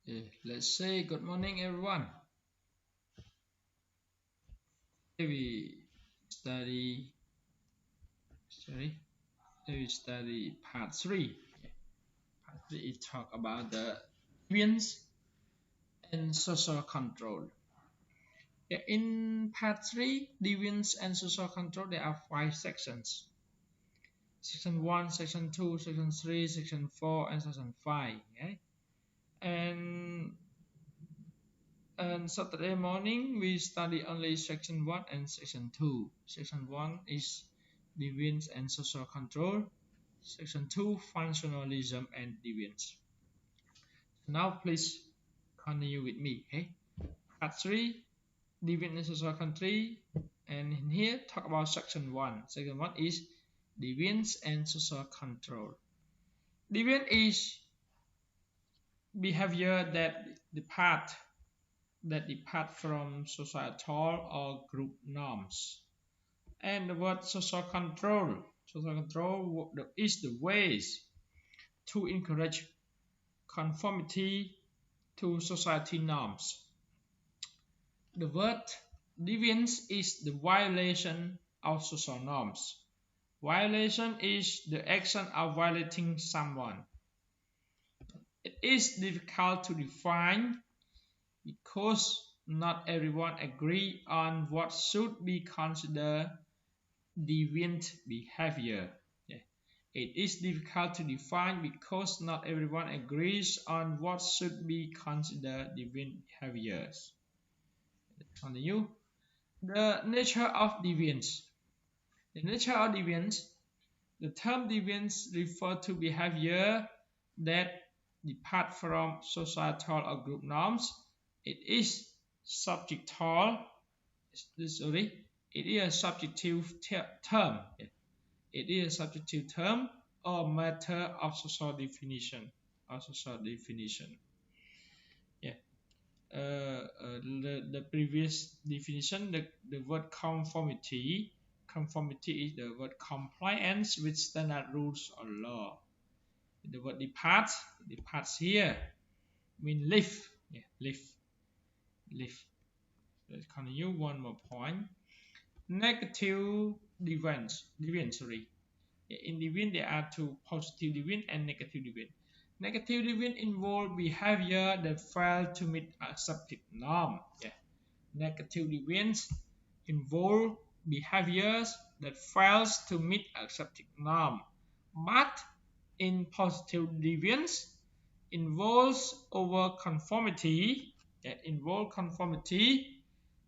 Let's say good morning everyone. Today we study sorry, today we study part 3. Part 3 is talk about the deviance and social control. In part 3, deviance and social control, there are 5 sections. Section 1, section 2, section 3, section 4, and section 5. Okay? And Saturday morning we study only section 1 and section 2. Section 1 is deviance and social control. Section 2 functionalism and deviance. Now please continue with me. Okay? Part 3 deviance and social control, and in here talk about section 1. Section 1 is deviance and social control. Deviance is behavior that depart from societal or group norms. And the word social control is the ways to encourage conformity to society norms. The word deviance is the violation of social norms. Violation is the action of violating someone. It is difficult to define because not everyone agrees on what should be considered deviant behavior. It is difficult to define because not everyone agrees on what should be considered deviant behaviors. Continue. The nature of deviance. The nature of deviance. The term deviance refers to behavior that depart from societal or group norms. It is subjective. It is a subjective term. It is a subjective term or matter of social definition. Yeah. The previous definition, the word conformity. Conformity is the word compliance with standard rules or law. The word departs here mean live. Live. Let's continue one more point. Negative deviance. In deviance there are two: positive deviance and negative deviance. Negative deviance involve behavior that fail to meet accepted norm. Negative deviance involve behaviors that fails to meet accepted norm. But in positive deviance involves over conformity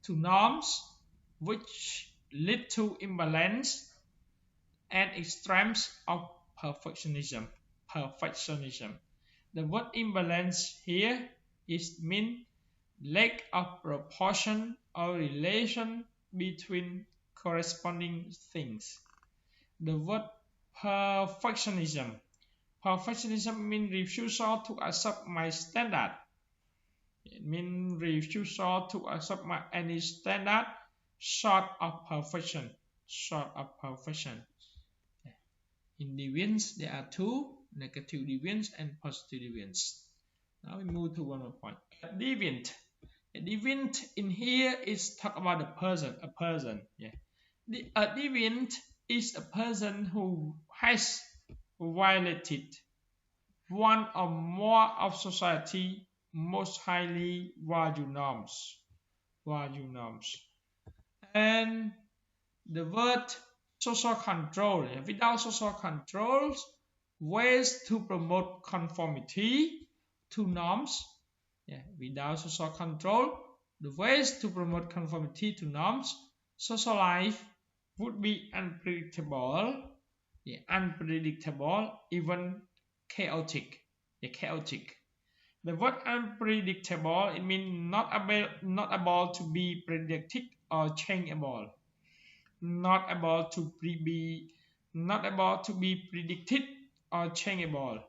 to norms, which lead to imbalance and extremes of perfectionism. The word imbalance here is mean lack of proportion or relation between corresponding things. The word perfectionism means refusal to accept my standard. It means refusal to accept any standard short of perfection. In deviance, there are two: negative deviance and positive deviance. Now we move to one more point. Deviant. A deviant in here is talk about a person. A deviant is a person who has violated one or more of society most highly valued norms. And the word social control. Without social controls, ways to promote conformity to norms. Without social control, the ways to promote conformity to norms, social life would be unpredictable, even chaotic. The word unpredictable, it means not able to be predicted or changeable. Not able to be predicted or changeable.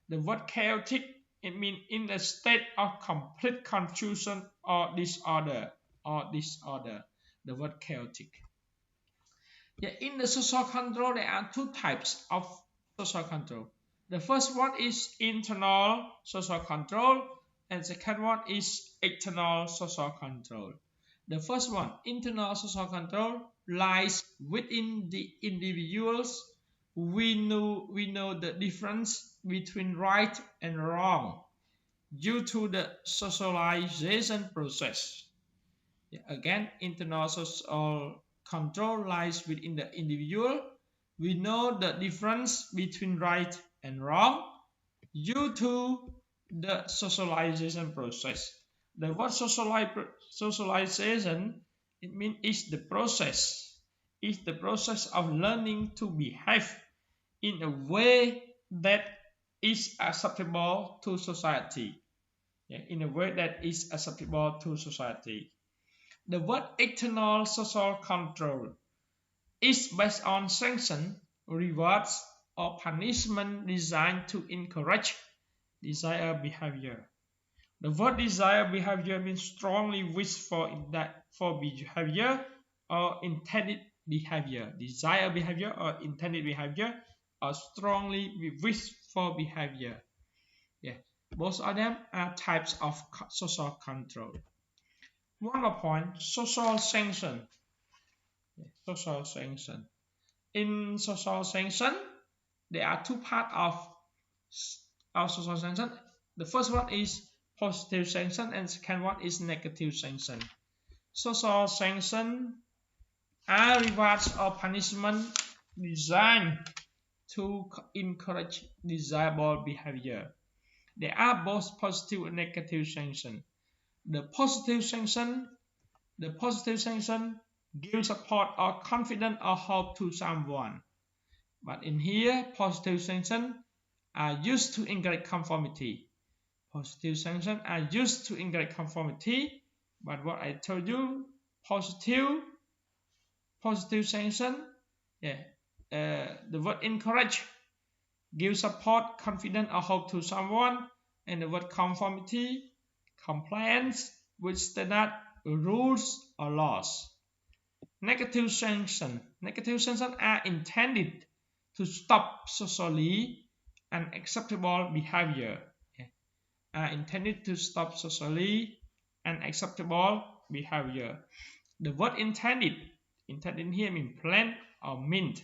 The word chaotic, it means in a state of complete confusion or disorder. The word chaotic. In the social control, there are two types of social control. The first one is internal social control. and second one is external social control. The first one, internal social control, lies within the individuals. We know the difference between right and wrong due to the socialization process. Again, internal social control lies within the individual. We know the difference between right and wrong due to the socialization process. The word socialization, it means is the process of learning to behave in a way that is acceptable to society. In a way that is acceptable to society. The word external social control is based on sanction, rewards, or punishment designed to encourage desired behavior. The word desired behavior means strongly wished for behavior or intended behavior. Desired behavior or intended behavior or strongly wished for behavior. Both of them are types of social control. One more point, social sanction. Social sanction. In social sanction, there are two parts of social sanction. The first one is positive sanction and second one is negative sanction. Social sanction are rewards or punishment designed to encourage desirable behavior. There are both positive and negative sanction. The positive sanction gives support or confidence or hope to someone. But in here, positive sanction are used to encourage conformity. Positive sanction are used to encourage conformity. But what I told you, positive sanction, the word encourage, give support, confidence, or hope to someone, and the word conformity, compliance with standard, rules, or laws. Negative sanctions are intended to stop socially unacceptable behavior. The word intended here means plan or meant.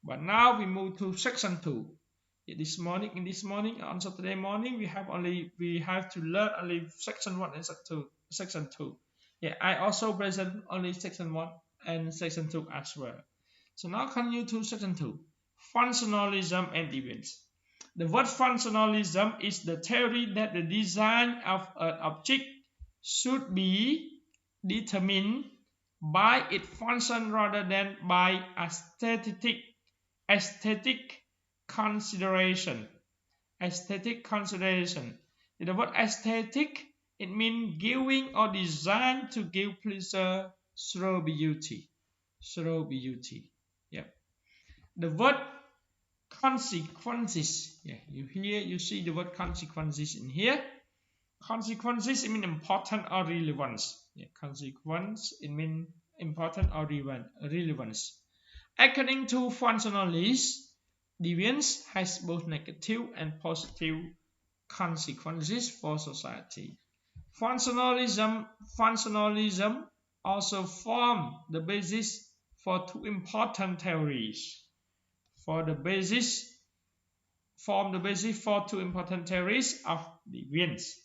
But now we move to section 2. In this morning, on Saturday morning, we have to learn only section 1 and section 2. I also present only section 1 and section 2 as well. So now continue to section 2. Functionalism and deviance. The word functionalism is the theory that the design of an object should be determined by its function rather than by aesthetic consideration. The word aesthetic, it means giving or design to give pleasure through beauty. The word consequences, you see the word consequences in here. Consequences, it means important or relevance. Consequence, it means important or relevance. According to functionalists, deviance has both negative and positive consequences for society. Functionalism also form the basis for two important theories. Form the basis for two important theories of deviance.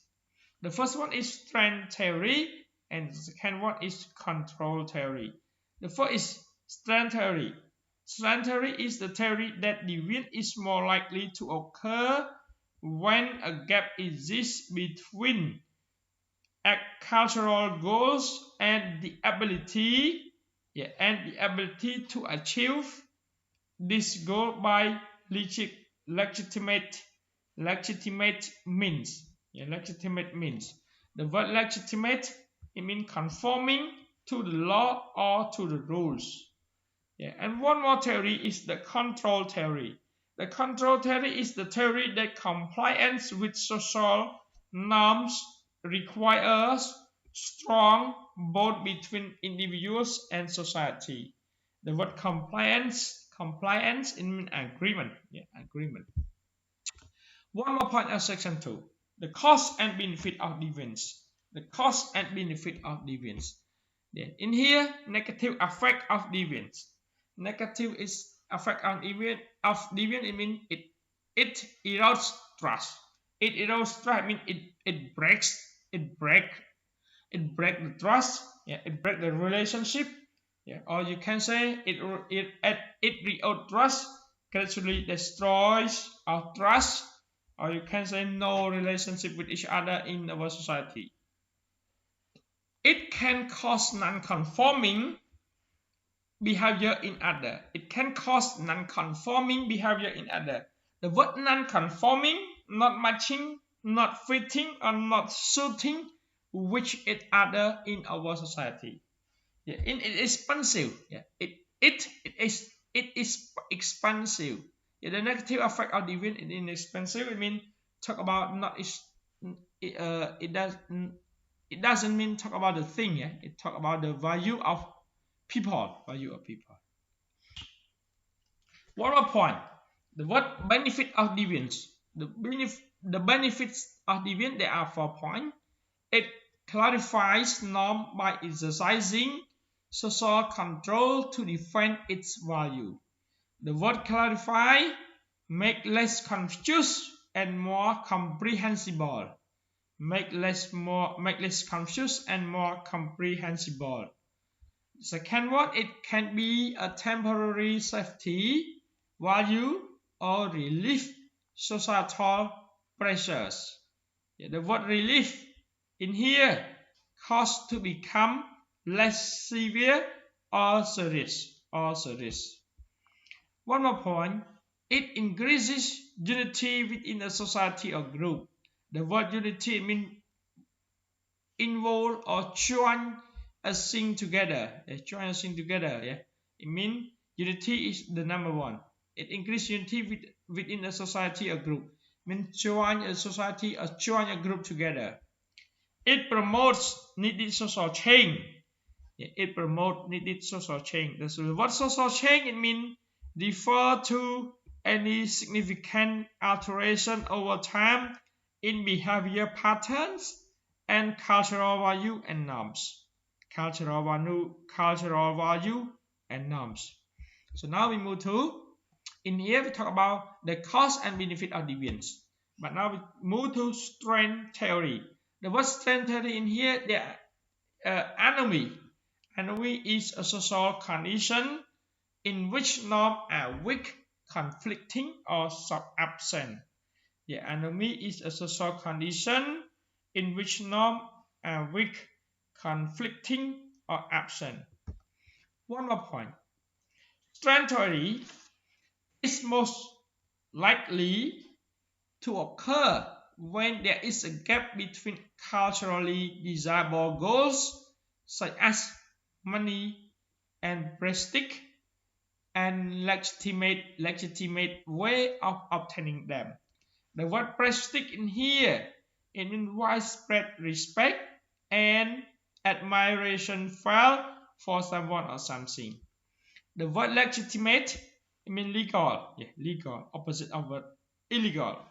The first one is strength theory, and the second one is control theory. The first is strength theory. Strength theory is the theory that deviance is more likely to occur when a gap exists between cultural goals and the ability to achieve this goal by legitimate means. The word legitimate, it means conforming to the law or to the rules. And one more theory is the control theory. The control theory is the theory that compliance with social norms requires strong bond between individuals and society. The word compliance, it means agreement. One more point of section 2. The cost and benefit of deviance. The cost and benefit of deviance. Then in here, negative effect of deviance. Negative is effect on deviance. Of deviance, it means it erodes trust. It erodes trust. I mean it break the trust. Yeah, it break the relationship. Yeah, or you can say it erodes trust, gradually destroys our trust, or you can say no relationship with each other in our society. It can cause non-conforming behavior in other. It can cause non-conforming behavior in other. The word non-conforming, not matching, not fitting, or not suiting which each other in our society. Yeah, it is expensive. Yeah, it is expensive. Yeah, the negative effect of deviant is inexpensive. I mean, talk about not is it doesn't mean talk about the thing. Yeah, it talk about the value of people. Value of people. One more point. The word benefit of deviance. The benefits of deviance, there are 4 points. It clarifies norm by exercising social control to defend its value. The word clarify make less confused and more comprehensible. Make less confused and more comprehensible. Second one, it can be a temporary safety value or relief societal pressures. Yeah, the word relief in here cause to become less severe or serious. One more point, it increases unity within a society or group. The word unity means involve or join a thing together. Join a thing together. Yeah, it means unity is the number one. It increases unity within a society or group. Means join a society or join a group together. It promotes needed social change. Yeah, it promotes needed social change. What social change? It means refer to any significant alteration over time in behavior patterns and cultural value and norms. Cultural value and norms. So now we move to, in here we talk about the cost and benefit of deviance. But now we move to strength theory. The word strength theory in here, the anomy. Anomy is a social condition in which norms are weak, conflicting, or sub-absent. The anomy is a social condition in which norms are weak, conflicting, or absent. One more point. Strength theory is most likely to occur when there is a gap between culturally desirable goals such as money and prestige and legitimate way of obtaining them. The word prestige in here, it means widespread respect and admiration felt for someone or something. The word legitimate, it means legal. Yeah, legal, opposite of word illegal.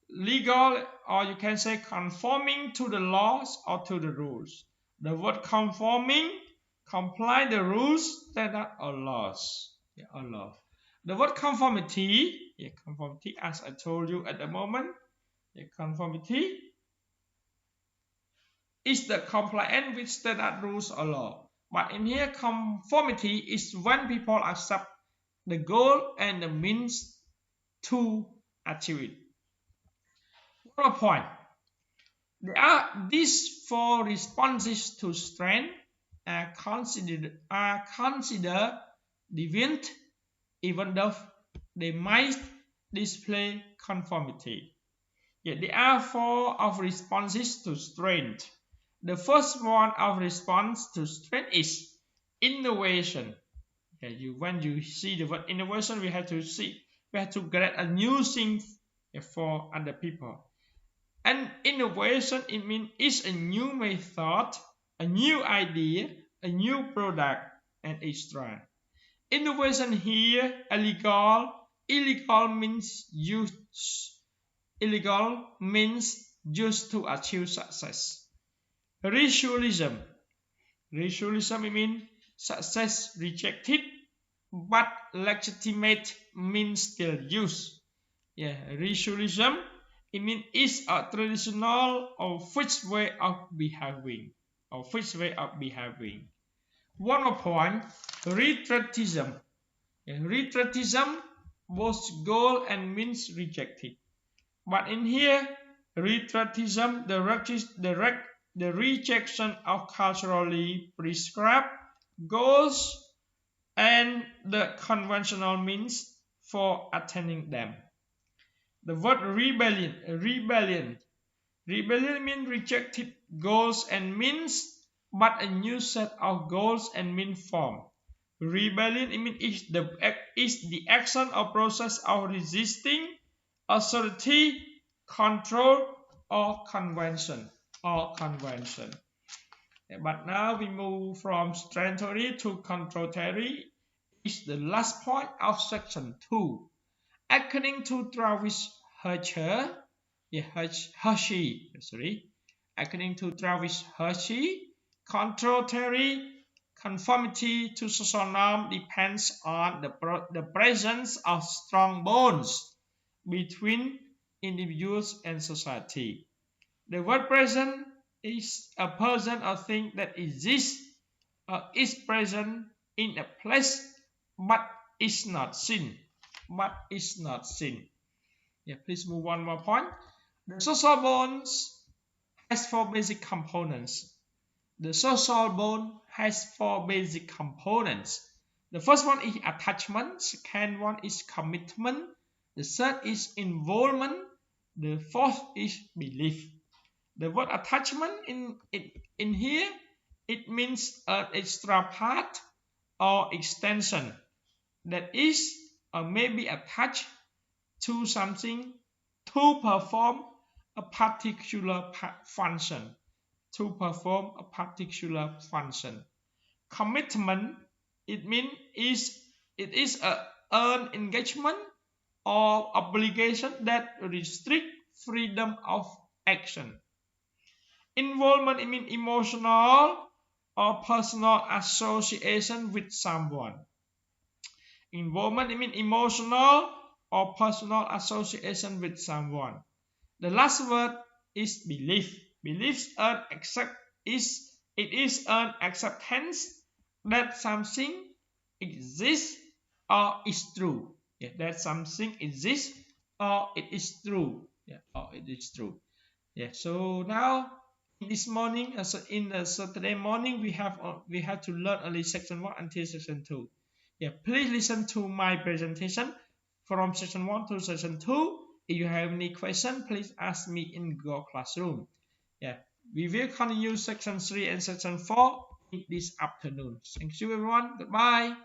Legal, or you can say conforming to the laws or to the rules. The word conforming, comply the rules, standard or laws. Yeah, or law. The word conformity, yeah, conformity as I told you at the moment, yeah, conformity is the compliance with standard rules or law. But in here, conformity is when people accept the goal and the means to achieve it. One more point. There are these 4 responses to strength are considered deviant, even though they might display conformity. Yeah, there are 4 of responses to strength. The first one of response to strength is innovation. Yeah, when you see the word innovation, we have to create a new thing for other people. And innovation, it means it's a new method, a new idea, a new product, and extra. Innovation here, illegal means use illegal means used to achieve success. Ritualism. Ritualism means success rejected, but legitimate means still used. Yeah, ritualism it means it's a traditional or fixed way of behaving. One more point, retreatism. Yeah, retreatism both goal and means rejected. But in here, retreatism, the rejection of culturally prescribed goals and the conventional means for attaining them. The word rebellion means rejected goals and means, but a new set of goals and means formed. Rebellion means is the action or process of resisting authority, control, or convention. But now we move from strength theory to control theory. Is the last point of section 2. According to Travis Hershey, according to Travis Hershey, control theory, conformity to social norm depends on the presence of strong bonds between individuals and society. The word present is a person or thing that exists or is present in a place but is not seen. Yeah, please move one more point. The social bonds has 4 basic components. The first one is attachment, second one is commitment, the third is involvement, the fourth is belief. The word attachment in here, it means an extra part or extension that is or may be attached to something to perform a particular function. Commitment, it means it is an engagement or obligation that restrict freedom of action. Involvement, it means emotional or personal association with someone. Involvement, it means emotional or personal association with someone. The last word is belief. Belief is an acceptance that something exists or is true. Yeah, that something exists or it is true. Yeah, so now this morning, in the Saturday morning, we have to learn only section 1 until section 2. Yeah, please listen to my presentation from section 1 to section 2. If you have any question, please ask me in Google Classroom. Yeah, we will continue section 3 and section 4 this afternoon. Thank you everyone. Goodbye.